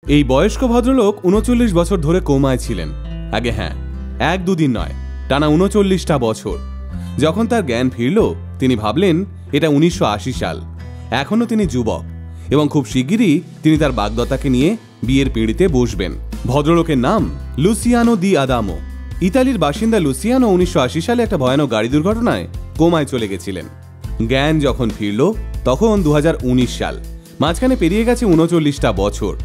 এই বয়স্ক ভদ্রলোক ৩৯ বছর ধরে কোমায় ছিলেন। আগে হ্যাঁ, ১-২ দিন নয়, টানা ৩৯টা বছর। যখন তার জ্ঞান ফিরল, তিনি ভাবলেন এটা ১৯৮০ সাল, এখনও তিনি যুবক এবং খুব শিগগিরই তিনি তার বাগদত্তাকে নিয়ে বিয়ের পিঁড়িতে বসবেন। ভদ্রলোকের নাম লুসিয়ানো দি আদামো। ইতালির বাসিন্দা লুসিয়ানো ১৯৮০ সালে একটা ভয়ানক গাড়ি দুর্ঘটনায় কোমায় চলে গেছিলেন। জ্ঞান যখন ফিরল তখন ২০১৯ সাল, মাঝখানে পেরিয়ে গেছে ৩৯টা বছর।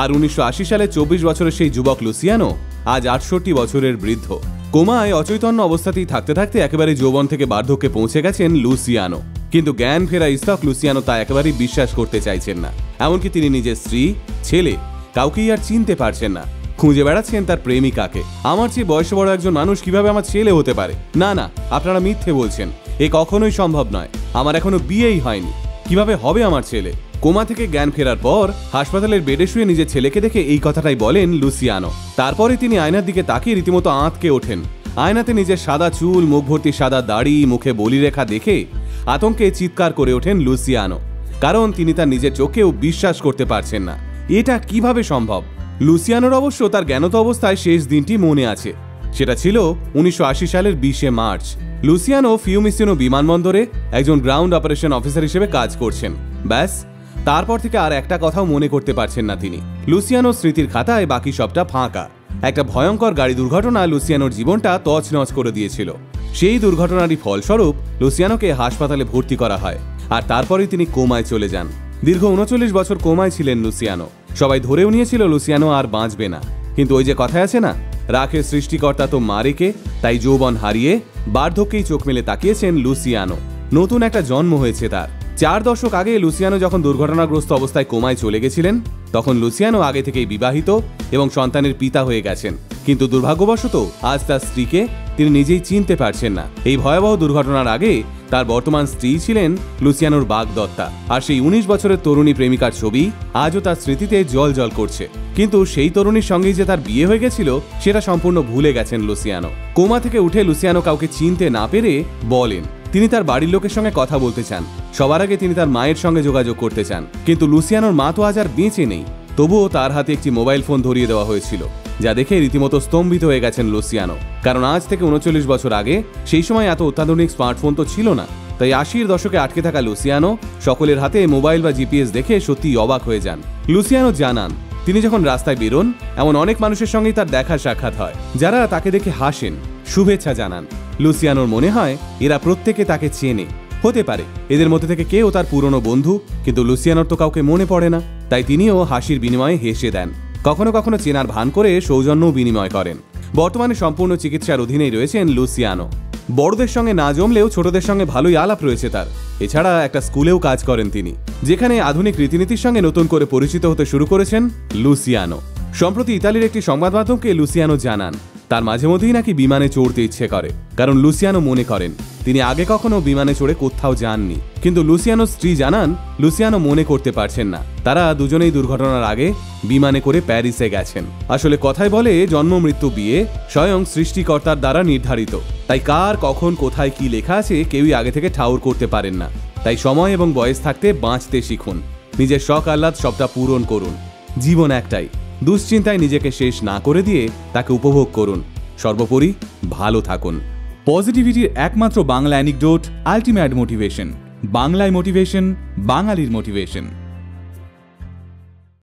আর ১৯৮০ সালে ২৪ বছরের সেই যুবক লুসিয়ানো আজ ৬৮ বছরের বৃদ্ধ। কোমায় অচৈতন্য অবস্থাতেই থাকতে থাকতে একেবারে যৌবন থেকে বার্ধক্যে পৌঁছে গেছেন লুসিয়ানো। কিন্তু জ্ঞান ফেরা ইস্তক লুসিয়ানো তা একেবারেই বিশ্বাস করতে চাইছেন না। এমনকি তিনি নিজের স্ত্রী, ছেলে কাউকেই আর চিনতে পারছেন না। খুঁজে বেড়াচ্ছেন তার প্রেমিকাকে। আমার চেয়ে বয়সে বড় একজন মানুষ কিভাবে আমার ছেলে হতে পারে? না না, আপনারা মিথ্যে বলছেন, এ কখনোই সম্ভব নয়। আমার এখনো বিয়েই হয়নি, কিভাবে হবে আমার ছেলে? কোমা থেকে জ্ঞান ফেরার পর হাসপাতালের বেডে শুয়ে নিজের ছেলেকে দেখে এই কথাটাই বলেন লুসিয়ানো। তারপরে তিনি আয়নার দিকে তাকিয়ে রীতিমতো আঁতকে ওঠেন। আয়নাতে নিজের সাদা চুল, মুখ ভর্তি সাদা দাড়ি, মুখে বলিরেখা দেখে আতঙ্কে চিৎকার করে ওঠেন লুসিয়ানো, কারণ তিনি তার নিজের চোখেও বিশ্বাস করতে পারছেন না। এটা কিভাবে সম্ভব? লুসিয়ানোর অবশ্য তার জ্ঞানত অবস্থায় শেষ দিনটি মনে আছে। সেটা ছিল ১৯৮০ সালের ২০শে মার্চ। লুসিয়ানো ফিউমিসিনো বিমানবন্দরে একজন গ্রাউন্ড অপারেশন অফিসার হিসেবে কাজ করছেন। ব্যাস, তারপর থেকে আর একটা কথাও মনে করতে পারছেন না তিনি। লুসিয়ানোর স্মৃতির খাতায় বাকি সবটা ফাঁকা। একটা ভয়ঙ্কর গাড়ি দুর্ঘটনা লুসিয়ানোর জীবনটা তছনছ করে দিয়েছিল। সেই দুর্ঘটনারই ফলস্বরূপ লুসিয়ানোকে হাসপাতালে ভর্তি করা হয়, আর তারপরেই তিনি কোমায় চলে যান। দীর্ঘ ৩৯ বছর কোমায় ছিলেন লুসিয়ানো। সবাই ধরেও নিয়েছিল লুসিয়ানো আর বাঁচবে না। কিন্তু ওই যে কথায় আছে না, রাখে সৃষ্টিকর্তা তো মারেকে, তাই যৌবন হারিয়ে বার্ধক্যেই চোখ মেলে তাকিয়েছেন লুসিয়ানো। নতুন একটা জন্ম হয়েছে তার। ৪ দশক আগে লুসিয়ানো যখন দুর্ঘটনাগ্রস্ত অবস্থায় কোমায় চলে গেছিলেন, তখন লুসিয়ানো আগে থেকেই বিবাহিত এবং সন্তানের পিতা হয়ে গেছেন। কিন্তু দুর্ভাগ্যবশত আজ তার স্ত্রীকে তিনি নিজেই চিনতে পারছেন না। এই ভয়াবহ দুর্ঘটনার আগে তার বর্তমান স্ত্রী ছিলেন লুসিয়ানোর বাগদত্তা, আর সেই ১৯ বছরের তরুণী প্রেমিকার ছবি আজও তার স্মৃতিতে জল জল করছে। কিন্তু সেই তরুণীর সঙ্গেই যে তার বিয়ে হয়ে গেছিল সেটা সম্পূর্ণ ভুলে গেছেন লুসিয়ানো। কোমা থেকে উঠে লুসিয়ানো কাউকে চিনতে না পেরে বলেন তিনি তার বাড়ির লোকের সঙ্গে কথা বলতে চান। সবার আগে তিনি তার মায়ের সঙ্গে যোগাযোগ করতে চান। কিন্তু লুসিয়ানোর মা তো আজ আর বেঁচে নেই। তবুও তার হাতে একটি মোবাইল ফোন ধরিয়ে দেওয়া হয়েছিল, যা দেখে রীতিমতো স্তম্ভিত হয়ে গেছেন লুসিয়ানো। কারণ আজ থেকে ৩৯ বছর আগে সেই সময় এত অত্যাধুনিক স্মার্টফোন তো ছিল না। তাই ৮০-এর দশকে আটকে থাকা লুসিয়ানো সকলের হাতে মোবাইল বা জিপিএস দেখে সত্যিই অবাক হয়ে যান। লুসিয়ানো জানান তিনি যখন রাস্তায় বেরোন, এমন অনেক মানুষের সঙ্গেই তার দেখা সাক্ষাৎ হয়, যারা তাকে দেখে হাসেন, শুভেচ্ছা জানান। লুসিয়ানোর মনে হয় এরা প্রত্যেকে তাকে চেনে। হতে পারে এদের মধ্যে থেকে কেউ তার পুরনো বন্ধু, কিন্তু লুসিয়ানোর তো কাউকে মনে পড়ে না। তাই তিনিও হাসির বিনিময়ে হেসে দেন। কখনো কখনো চেনার ভান করে সৌজন্যও বিনিময় করেন। বর্তমানে সম্পূর্ণ চিকিৎসার অধীনেই রয়েছেন লুসিয়ানো। বড়দের সঙ্গে না জমলেও ছোটদের সঙ্গে ভালোই আলাপ রয়েছে তার। এছাড়া একটা স্কুলেও কাজ করেন তিনি, যেখানে আধুনিক রীতিনীতির সঙ্গে নতুন করে পরিচিত হতে শুরু করেছেন লুসিয়ানো। সম্প্রতি ইতালির একটি সংবাদ মাধ্যমকে লুসিয়ানো জানান তার মাঝে মধ্যেই নাকি বিমানে চড়তে ইচ্ছে করে, কারণ লুসিয়ানো মনে করেন তিনি আগে কখনো বিমানে চড়ে কোথাও যাননি। কিন্তু লুসিয়ানোর স্ত্রী জানান লুসিয়ানো মনে করতে পারছেন না তারা দুজনেই দুর্ঘটনার আগে বিমানে করে প্যারিসে গেছেন। আসলে কথায় বলে জন্ম মৃত্যু বিয়ে স্বয়ং সৃষ্টিকর্তার দ্বারা নির্ধারিত। তাই কার কখন কোথায় কি লেখা আছে কেউই আগে থেকে ঠাউর করতে পারেন না। তাই সময় এবং বয়স থাকতে বাঁচতে শিখুন, নিজের শখ আহ্লাদ সবটা পূরণ করুন। জীবন একটাই, দুশ্চিন্তায় নিজেকে শেষ না করে দিয়ে তাকে উপভোগ করুন। সর্বোপরি ভালো থাকুন। পজিটিভিটির একমাত্র বাংলা অ্যানিকডোট, আলটিমেট মোটিভেশন। বাংলায় মোটিভেশন, বাঙালির মোটিভেশন।